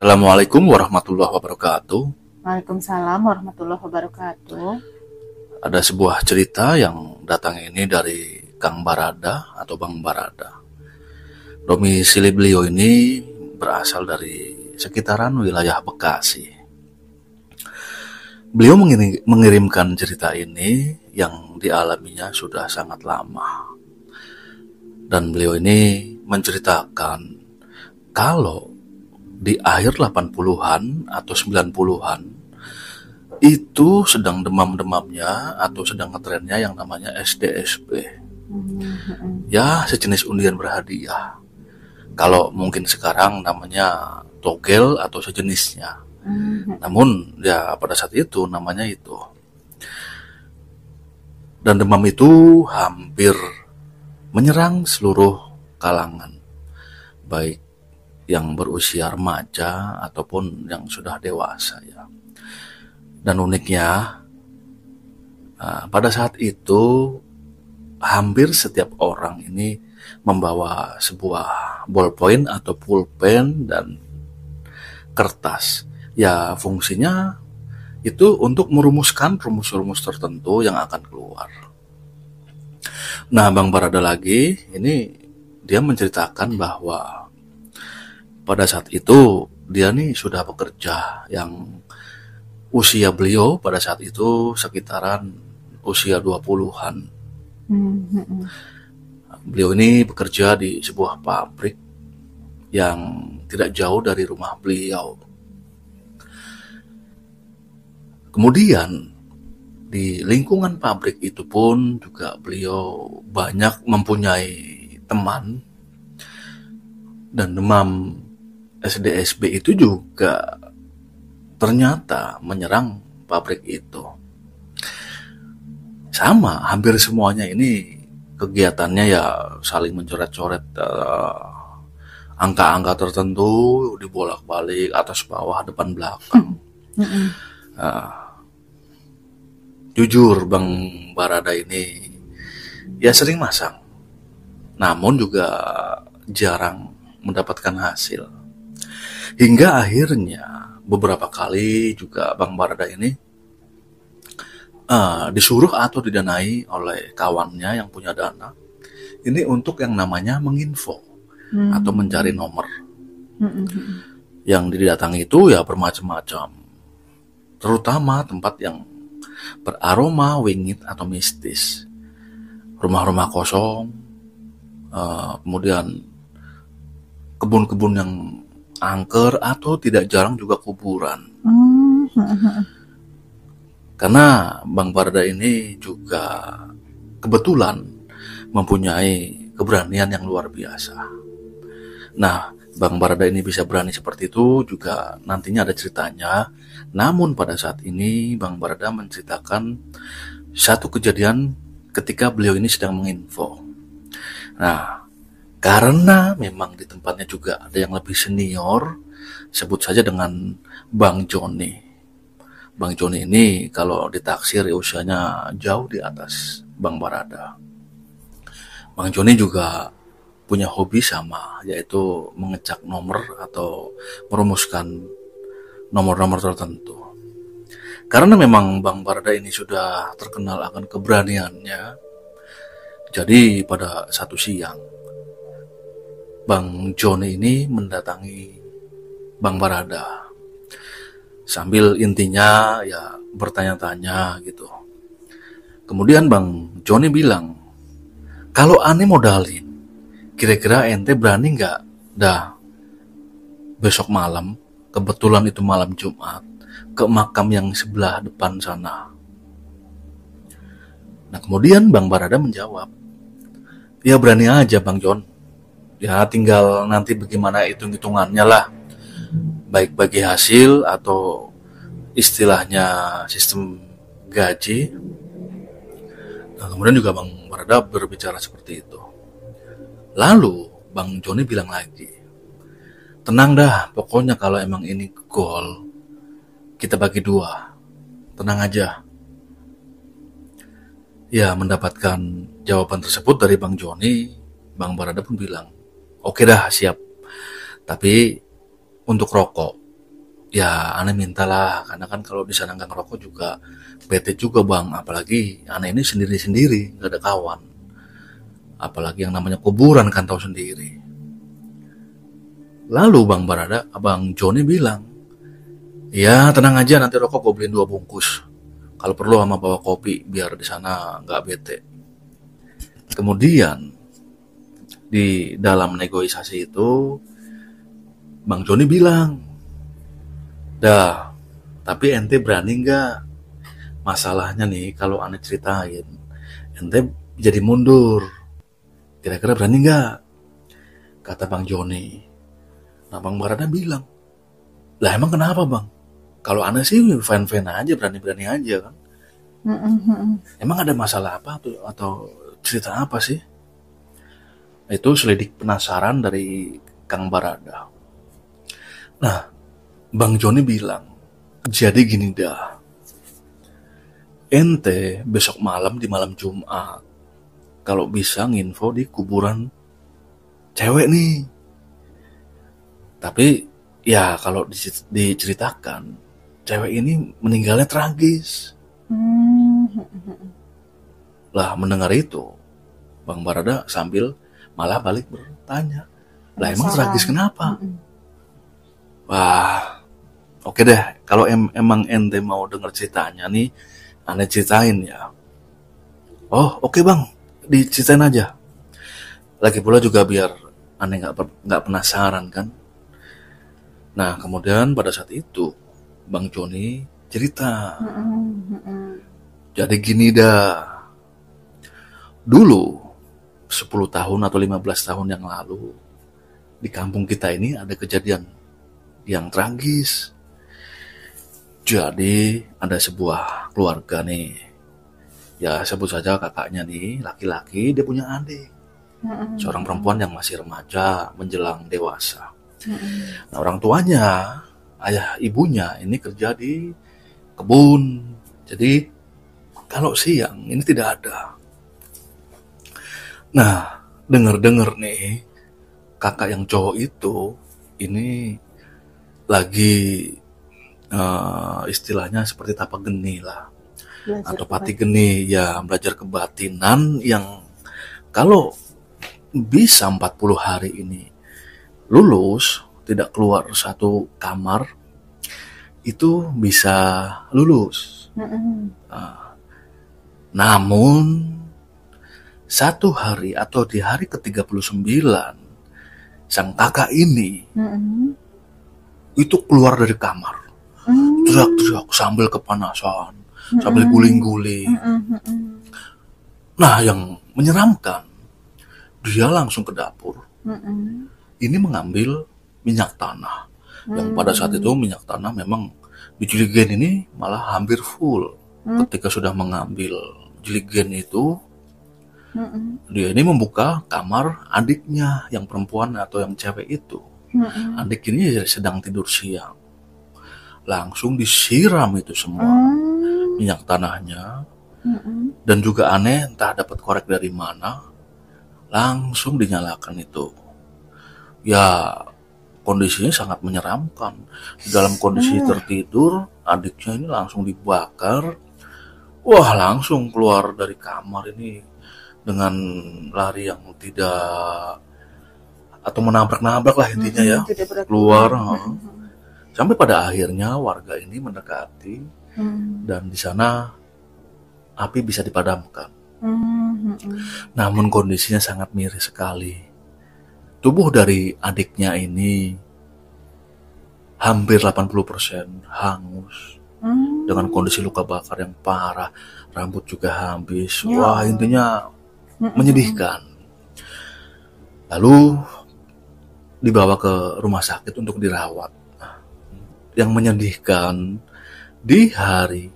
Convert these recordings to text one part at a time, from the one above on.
Assalamualaikum warahmatullahi wabarakatuh. Waalaikumsalam warahmatullahi wabarakatuh. Ada sebuah cerita yang datang ini dari Kang Barada atau Bang Barada. Domisili beliau ini berasal dari sekitaran wilayah Bekasi. Beliau mengirimkan cerita ini yang dialaminya sudah sangat lama. Dan beliau ini menceritakan kalau di akhir 80-an atau 90-an itu sedang demam-demamnya atau sedang ngetrennya yang namanya SDSB. Ya, sejenis undian berhadiah. Kalau mungkin sekarang namanya togel atau sejenisnya. Namun ya pada saat itu namanya itu. Dan demam itu hampir menyerang seluruh kalangan, baik yang berusia remaja ataupun yang sudah dewasa ya. Dan uniknya pada saat itu hampir setiap orang ini membawa sebuah ballpoint atau pulpen dan kertas. Ya fungsinya itu untuk merumuskan rumus-rumus tertentu yang akan keluar. Nah, Bang Barada lagi ini dia menceritakan bahwa pada saat itu dia nih sudah bekerja yang usia beliau pada saat itu sekitaran usia 20-an. Beliau ini bekerja di sebuah pabrik yang tidak jauh dari rumah beliau. Kemudian di lingkungan pabrik itu pun juga beliau banyak mempunyai teman, dan demam SDSB itu juga ternyata menyerang pabrik itu. Sama, hampir semuanya ini kegiatannya ya saling mencoret-coret angka-angka tertentu, dibolak-balik atas bawah depan belakang. Jujur Bang Barada ini ya sering masang, namun juga jarang mendapatkan hasil. Hingga akhirnya beberapa kali juga Bang Barada ini disuruh atau didanai oleh kawannya yang punya dana ini untuk yang namanya menginfo atau mencari nomor. Yang didatangi itu ya bermacam-macam, terutama tempat yang beraroma wingit atau mistis, rumah-rumah kosong, kemudian kebun-kebun yang angker, atau tidak jarang juga kuburan. Karena Bang Barada ini juga kebetulan mempunyai keberanian yang luar biasa. Nah, Bang Barada ini bisa berani seperti itu juga nantinya ada ceritanya. Namun pada saat ini Bang Barada menceritakan satu kejadian ketika beliau ini sedang menginfo. Nah, karena memang di tempatnya juga ada yang lebih senior, sebut saja dengan Bang Joni. Bang Joni ini kalau ditaksir usianya jauh di atas Bang Barada. Bang Joni juga punya hobi sama, yaitu mengecek nomor atau merumuskan nomor-nomor tertentu. Karena memang Bang Barada ini sudah terkenal akan keberaniannya, jadi pada satu siang Bang Joni ini mendatangi Bang Barada sambil intinya ya bertanya-tanya gitu. Kemudian Bang Joni bilang, kalau ane modalin, kira-kira ente berani nggak dah besok malam, kebetulan itu malam Jumat, ke makam yang sebelah depan sana. Nah kemudian Bang Barada menjawab, ya berani aja Bang Jon. Ya tinggal nanti bagaimana hitung-hitungannya lah, baik bagi hasil atau istilahnya sistem gaji. Nah kemudian juga Bang Barada berbicara seperti itu. Lalu Bang Joni bilang lagi, tenang dah, pokoknya kalau emang ini goal, kita bagi dua, tenang aja. Ya mendapatkan jawaban tersebut dari Bang Joni, Bang Barada pun bilang, oke dah siap, tapi untuk rokok Ya aneh mintalah, karena kan kalau di sana nggak ngerokok juga bete juga bang. Apalagi aneh ini sendiri-sendiri, nggak ada kawan. Apalagi yang namanya kuburan kan tahu sendiri. Lalu bang Barada, abang Joni bilang, ya tenang aja nanti rokok gue beliin 2 bungkus. Kalau perlu sama bawa kopi biar di sana nggak bete. Kemudian di dalam negosiasi itu bang Joni bilang, dah, tapi ente berani nggak? Masalahnya nih kalau aneh ceritain, ente jadi mundur. Kira-kira berani nggak? Kata bang Joni. Nah bang Barada bilang, lah emang kenapa bang? Kalau aneh sih fan-fan aja, berani-berani aja kan. Emang ada masalah apa tuh atau cerita apa sih? Itu selidik penasaran dari Kang Barada. Nah, Bang Joni bilang, jadi gini dah, ente besok malam di malam Jumat, kalau bisa nginfo di kuburan cewek nih. Tapi ya kalau diceritakan, cewek ini meninggalnya tragis. Lah mendengar itu, Bang Barada sambil malah balik bertanya, lah emang tragis kenapa? Wah, oke deh, kalau emang ente mau denger ceritanya nih, aneh ceritain ya. Oh oke bang, diceritain aja. Lagi pula juga biar aneh nggak penasaran kan. Nah kemudian pada saat itu Bang Joni cerita. Jadi gini dah, dulu 10 tahun atau 15 tahun yang lalu di kampung kita ini ada kejadian yang tragis. Jadi ada sebuah keluarga nih, ya sebut saja kakaknya nih, laki-laki, dia punya adik, seorang perempuan yang masih remaja menjelang dewasa. Nah orang tuanya, ayah ibunya ini kerja di kebun, jadi kalau siang ini tidak ada. Nah denger nih, kakak yang cowok itu ini lagi istilahnya seperti tapak geni lah, atau pati geni ya, belajar kebatinan yang kalau bisa 40 hari ini lulus, tidak keluar satu kamar, itu bisa lulus. Namun satu hari atau di hari ke-39 sang kakak ini itu keluar dari kamar, teriak-teriak sambil kepanasan, sambil guling-guling. Nah yang menyeramkan, dia langsung ke dapur. Ini mengambil minyak tanah, yang pada saat itu minyak tanah memang di jiligen ini malah hampir full. Ketika sudah mengambil jiligen itu, dia ini membuka kamar adiknya yang perempuan atau yang cewek itu. Adik ini sedang tidur siang, langsung disiram itu semua minyak tanahnya. Dan juga aneh, entah dapat korek dari mana, langsung dinyalakan itu. Ya kondisinya sangat menyeramkan. Dalam kondisi tertidur, adiknya ini langsung dibakar. Wah langsung keluar dari kamar ini dengan lari yang tidak, atau menabrak-nabrak lah intinya ya, keluar. Sampai pada akhirnya warga ini mendekati, dan di sana api bisa dipadamkan. Namun kondisinya sangat miris sekali. Tubuh dari adiknya ini hampir 80% hangus, dengan kondisi luka bakar yang parah, rambut juga habis. Wah intinya menyedihkan. Lalu dibawa ke rumah sakit untuk dirawat. Yang menyedihkan, di hari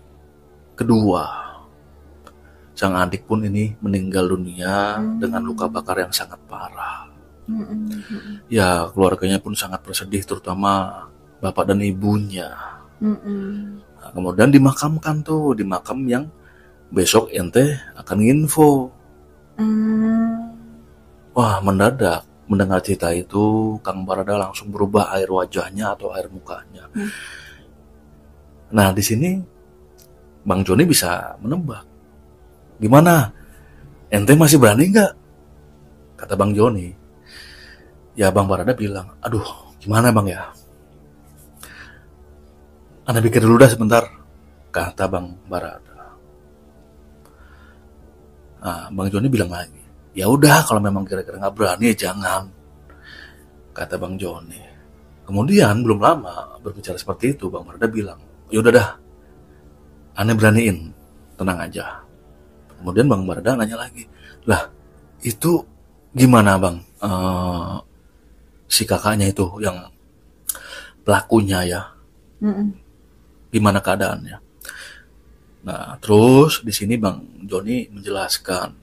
kedua sang adik pun ini meninggal dunia dengan luka bakar yang sangat parah. Ya keluarganya pun sangat bersedih, terutama bapak dan ibunya. Nah, kemudian dimakamkan tuh di makam yang besok ente akan info. Wah mendadak mendengar cerita itu, Kang Barada langsung berubah air wajahnya atau air mukanya. Nah di sini Bang Joni bisa menebak. Gimana? Ente masih berani nggak? Kata Bang Joni. Ya Bang Barada bilang, aduh gimana Bang ya? Anda pikir dulu dah sebentar, kata Bang Barada. Nah, Bang Joni bilang lagi, ya udah kalau memang kira-kira nggak berani ya jangan, kata Bang Joni. Kemudian belum lama berbicara seperti itu, Bang Barada bilang, ya udah dah, Anda beraniin, tenang aja. Kemudian Bang Barada nanya lagi, lah itu gimana Bang? Si kakaknya itu yang pelakunya ya, Mm-mm. gimana keadaannya? Nah, terus di sini Bang Joni menjelaskan,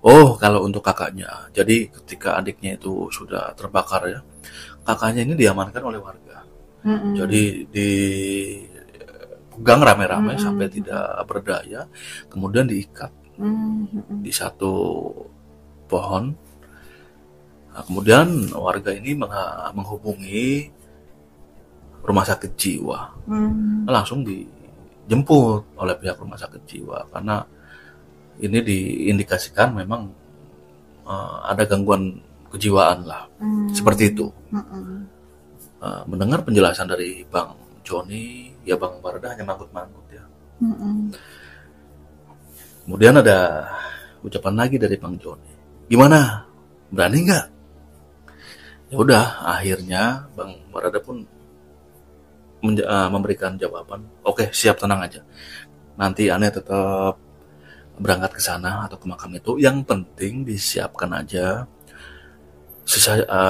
oh kalau untuk kakaknya, jadi ketika adiknya itu sudah terbakar ya, kakaknya ini diamankan oleh warga. Mm-mm. Jadi dipegang rame-rame sampai tidak berdaya, kemudian diikat Mm-mm. di satu pohon. Nah, kemudian warga ini menghubungi rumah sakit jiwa, Mm. langsung dijemput oleh pihak rumah sakit jiwa karena ini diindikasikan memang ada gangguan kejiwaan lah, seperti itu. Mm-mm. Mendengar penjelasan dari Bang Joni, ya Bang Barada hanya manggut-manggut ya. Mm-mm. Kemudian ada ucapan lagi dari Bang Joni, gimana? Berani nggak? Ya udah, akhirnya Bang Barada pun memberikan jawaban, oke siap, tenang aja. Nanti aneh tetap berangkat ke sana atau ke makam itu. Yang penting disiapkan aja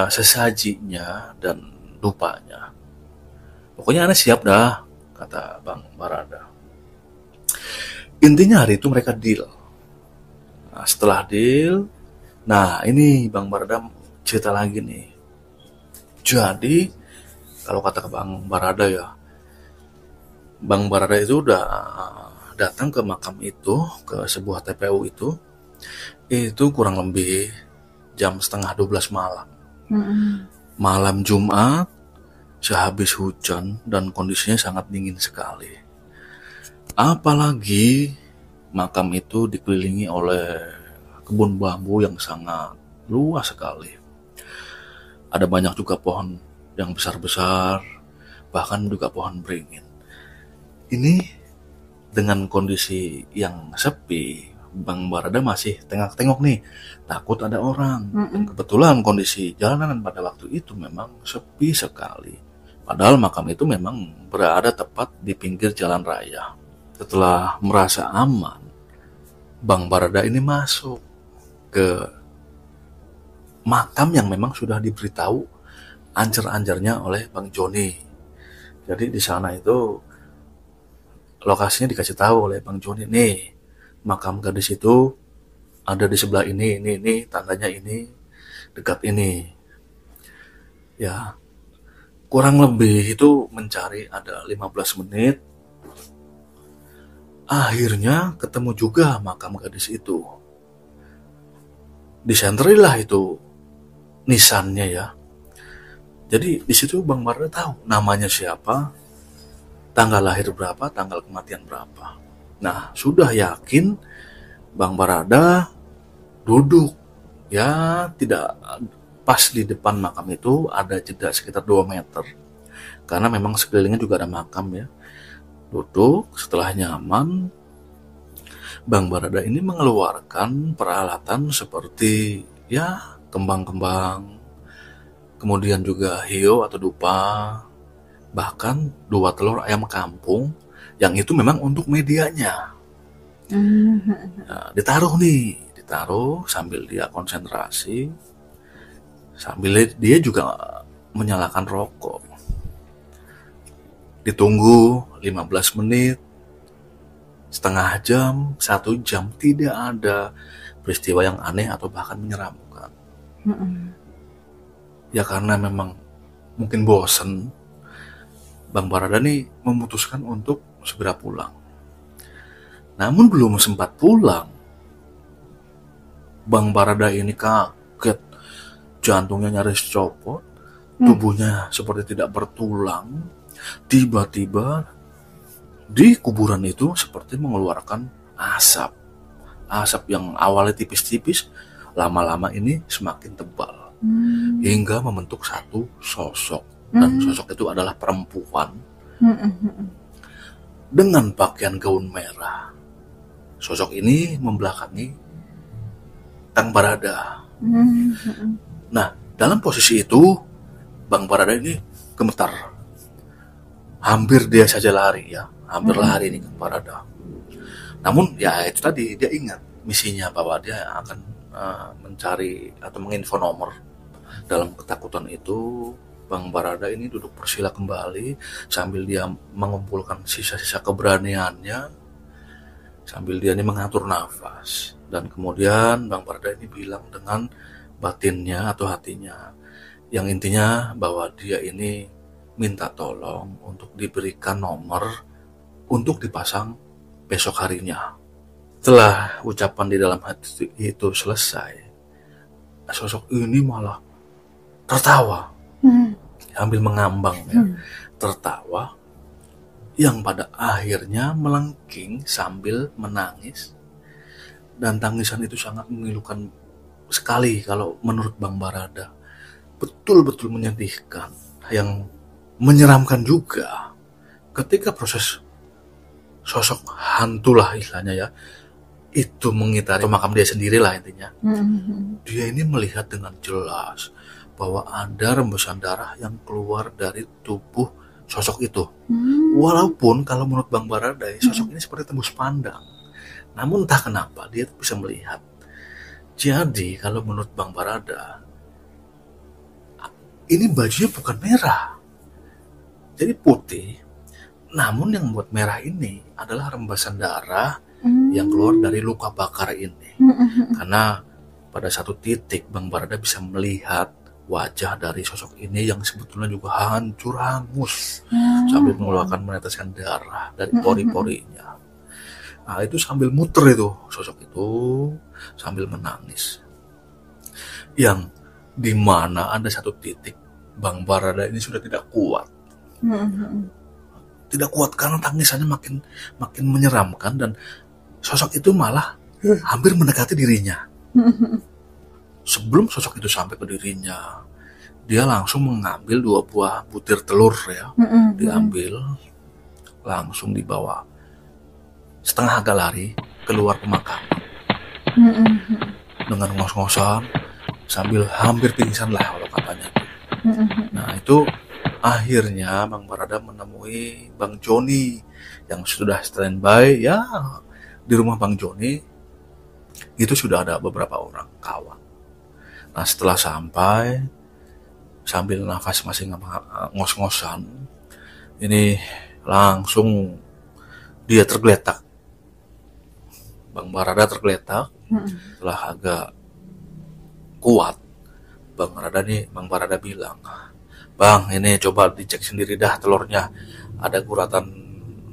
sesajinya dan dupanya. Pokoknya aneh siap dah, kata Bang Barada. Intinya hari itu mereka deal. Nah, setelah deal, nah ini Bang Barada cerita lagi nih. Jadi kalau kata Bang Barada ya, Bang Barada itu udah datang ke makam itu, ke sebuah TPU itu kurang lebih jam setengah 12 malam. Mm-mm. Malam Jumat, sehabis hujan dan kondisinya sangat dingin sekali. Apalagi makam itu dikelilingi oleh kebun bambu yang sangat luas sekali. Ada banyak juga pohon yang besar-besar, bahkan juga pohon beringin. Ini dengan kondisi yang sepi, Bang Barada masih tengok-tengok nih, takut ada orang. Dan kebetulan kondisi jalanan pada waktu itu memang sepi sekali. Padahal makam itu memang berada tepat di pinggir jalan raya. Setelah merasa aman, Bang Barada ini masuk ke makam yang memang sudah diberitahu anjar-anjarnya oleh Bang Joni. Jadi di sana itu lokasinya dikasih tahu oleh Bang Joni, nih makam gadis itu ada di sebelah ini, tandanya ini, dekat ini. Ya, kurang lebih itu mencari ada 15 menit. Akhirnya ketemu juga makam gadis itu. Disenterilah itu nisannya ya. Jadi di situ Bang Barada tahu namanya siapa, tanggal lahir berapa, tanggal kematian berapa. Nah, sudah yakin Bang Barada duduk ya, tidak pas di depan makam itu, ada jeda sekitar 2 meter. Karena memang sekelilingnya juga ada makam ya. Duduk, setelah nyaman, Bang Barada ini mengeluarkan peralatan seperti ya kembang-kembang, kemudian juga hiyo atau dupa, bahkan 2 telur ayam kampung yang itu memang untuk medianya. Nah, ditaruh sambil dia konsentrasi, sambil dia juga menyalakan rokok. Ditunggu 15 menit, setengah jam, 1 jam, tidak ada peristiwa yang aneh atau bahkan menyeramkan. Ya karena memang mungkin bosen, Bang Barada nih memutuskan untuk segera pulang. Namun belum sempat pulang, Bang Barada ini kaget, jantungnya nyaris copot, tubuhnya seperti tidak bertulang. Tiba-tiba Di kuburan itu seperti mengeluarkan asap. Asap yang awalnya tipis-tipis, lama-lama ini semakin tebal. Hingga membentuk satu sosok. Dan sosok itu adalah perempuan dengan pakaian gaun merah. Sosok ini membelakangi Kang Barada. Nah, dalam posisi itu Bang Barada ini gemetar. Hampir dia saja lari ya. Hampir lari nih Kang Barada. Namun ya itu tadi, dia ingat misinya bahwa dia akan mencari atau menginfo nomor. Dalam ketakutan itu Bang Barada ini duduk bersila kembali sambil dia mengumpulkan sisa-sisa keberaniannya, sambil dia ini mengatur nafas. Dan kemudian Bang Barada ini bilang dengan batinnya atau hatinya, yang intinya bahwa dia ini minta tolong untuk diberikan nomor untuk dipasang besok harinya. Setelah ucapan di dalam hati itu selesai, sosok ini malah tertawa sambil mengambang ya. Tertawa yang pada akhirnya melengking sambil menangis, dan tangisan itu sangat memilukan sekali kalau menurut Bang Barada. Betul-betul menyedihkan, yang menyeramkan juga ketika proses sosok hantu lah istilahnya ya, itu mengitari makam dia sendiri lah intinya. Dia ini melihat dengan jelas bahwa ada rembesan darah yang keluar dari tubuh sosok itu. Walaupun kalau menurut Bang Barada sosok ini seperti tembus pandang, namun entah kenapa dia bisa melihat. Jadi kalau menurut Bang Barada, ini bajunya bukan merah, jadi putih. Namun yang membuat merah ini adalah rembesan darah yang keluar dari luka bakar ini. Karena pada satu titik Bang Barada bisa melihat wajah dari sosok ini yang sebetulnya juga hancur hangus sambil mengeluarkan meneteskan darah dari pori-porinya. Nah, itu sambil muter itu sosok itu sambil menangis. Yang dimana ada satu titik Bang Barada ini sudah tidak kuat. Tidak kuat karena tangisannya makin menyeramkan, dan sosok itu malah hampir mendekati dirinya. Sebelum sosok itu sampai ke dirinya, dia langsung mengambil 2 buah butir telur ya. Diambil, langsung dibawa setengah agak lari keluar pemakaman. Dengan ngos-ngosan sambil hampir pingsan lah kalau katanya. Nah itu akhirnya Bang Barada menemui Bang Joni yang sudah standby ya. Di rumah Bang Joni itu sudah ada beberapa orang kawan. Nah setelah sampai, sambil nafas masih ngos-ngosan, ini langsung dia tergeletak. Bang Barada tergeletak. Setelah agak kuat, Bang Barada bilang, "Bang, ini coba dicek sendiri dah telurnya, ada guratan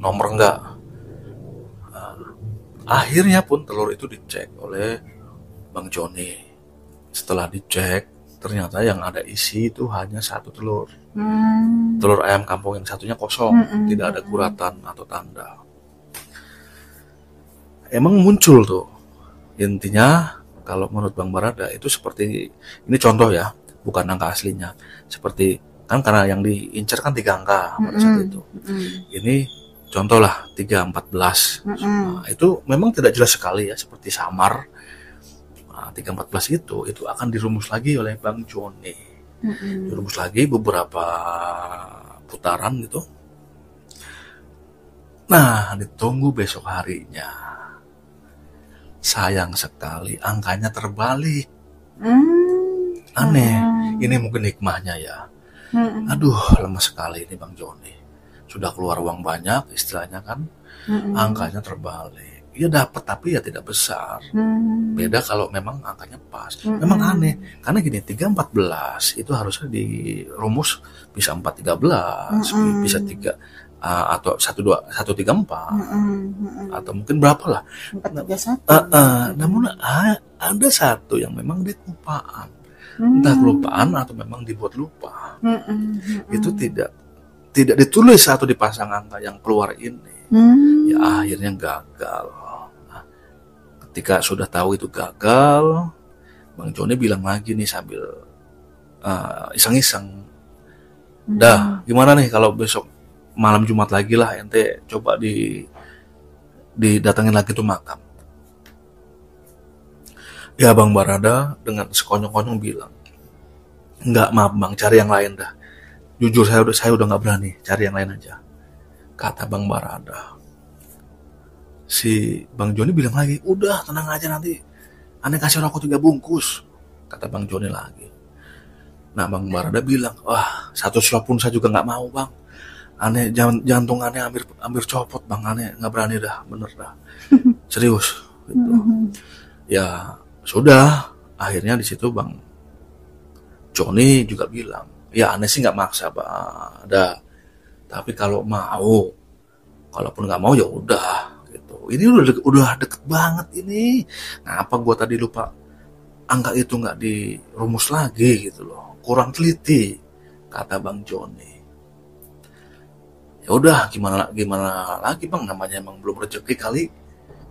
nomor enggak?" Akhirnya pun telur itu dicek oleh Bang Joni. Setelah dicek, ternyata yang ada isi itu hanya 1 telur. Telur ayam kampung yang satunya kosong, tidak ada guratan atau tanda. Emang muncul tuh. Intinya kalau menurut Bang Barada itu seperti, ini contoh ya, bukan angka aslinya. Seperti kan karena yang diincar kan 3 angka pada saat itu. Ini contoh lah 314. Nah, itu memang tidak jelas sekali ya, seperti samar. Nah, 314 itu akan dirumus lagi oleh Bang Joni. Dirumus lagi beberapa putaran gitu. Nah, ditunggu besok harinya. Sayang sekali angkanya terbalik. Aneh. Ini mungkin hikmahnya ya. Aduh, lemas sekali ini Bang Joni. Sudah keluar uang banyak istilahnya kan. Angkanya terbalik. Ya dapat tapi ya tidak besar. Beda kalau memang angkanya pas. Memang aneh. Karena gini, 314 itu harusnya dirumus bisa 413, bisa 3 atau 134 atau mungkin berapa lah. 431. Namun ada satu yang memang dia kelupaan. Entah kelupaan atau memang dibuat lupa. Itu tidak ditulis atau dipasang angka yang keluar ini. Ya akhirnya gagal. Nah, ketika sudah tahu itu gagal, Bang Joni bilang lagi nih sambil iseng-iseng, dah gimana nih kalau besok malam Jumat lagi lah ente coba didatengin lagi tuh makam. Ya Bang Barada dengan sekonyong-konyong bilang, enggak, maaf Bang, cari yang lain dah. Jujur saya udah nggak berani, cari yang lain aja, kata Bang Barada. Si Bang Joni bilang lagi, udah tenang aja, nanti aneh kasih rokok 3 bungkus, kata Bang Joni lagi. Nah Bang Barada bilang, wah 1 slop pun saya juga nggak mau Bang, aneh jantung aneh hampir copot Bang, aneh nggak berani dah, bener dah, serius gitu. Ya sudah, akhirnya di situ Bang Joni juga bilang, ya aneh sih nggak maksa Bang, ada, tapi kalau mau, kalaupun nggak mau ya udah gitu. Ini udah deket banget ini, ngapa gua tadi lupa angka itu nggak dirumus lagi gitu loh, kurang teliti, kata Bang Joni. Ya udah, gimana lagi Bang, namanya emang belum rezeki kali,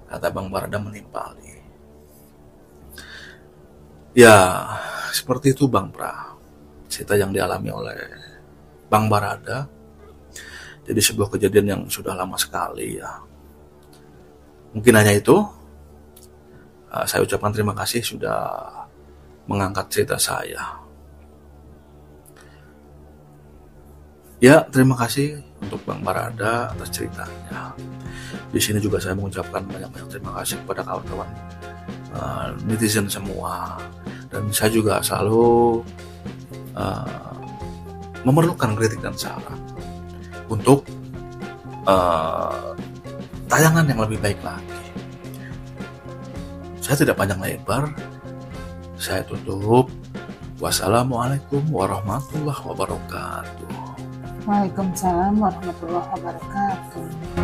kata Bang Barada menimpali. Ya seperti itu Bang Pra, cerita yang dialami oleh Bang Barada. Jadi sebuah kejadian yang sudah lama sekali ya. Mungkin hanya itu. Saya ucapkan terima kasih sudah mengangkat cerita saya. Ya, terima kasih untuk Bang Barada atas ceritanya. Di sini juga saya mengucapkan banyak-banyak terima kasih kepada kawan-kawan netizen semua. Dan saya juga selalu memerlukan kritik dan saran untuk tayangan yang lebih baik lagi. Saya tidak panjang lebar, saya tutup. Wassalamualaikum warahmatullahi wabarakatuh. Waalaikumsalam warahmatullahi wabarakatuh.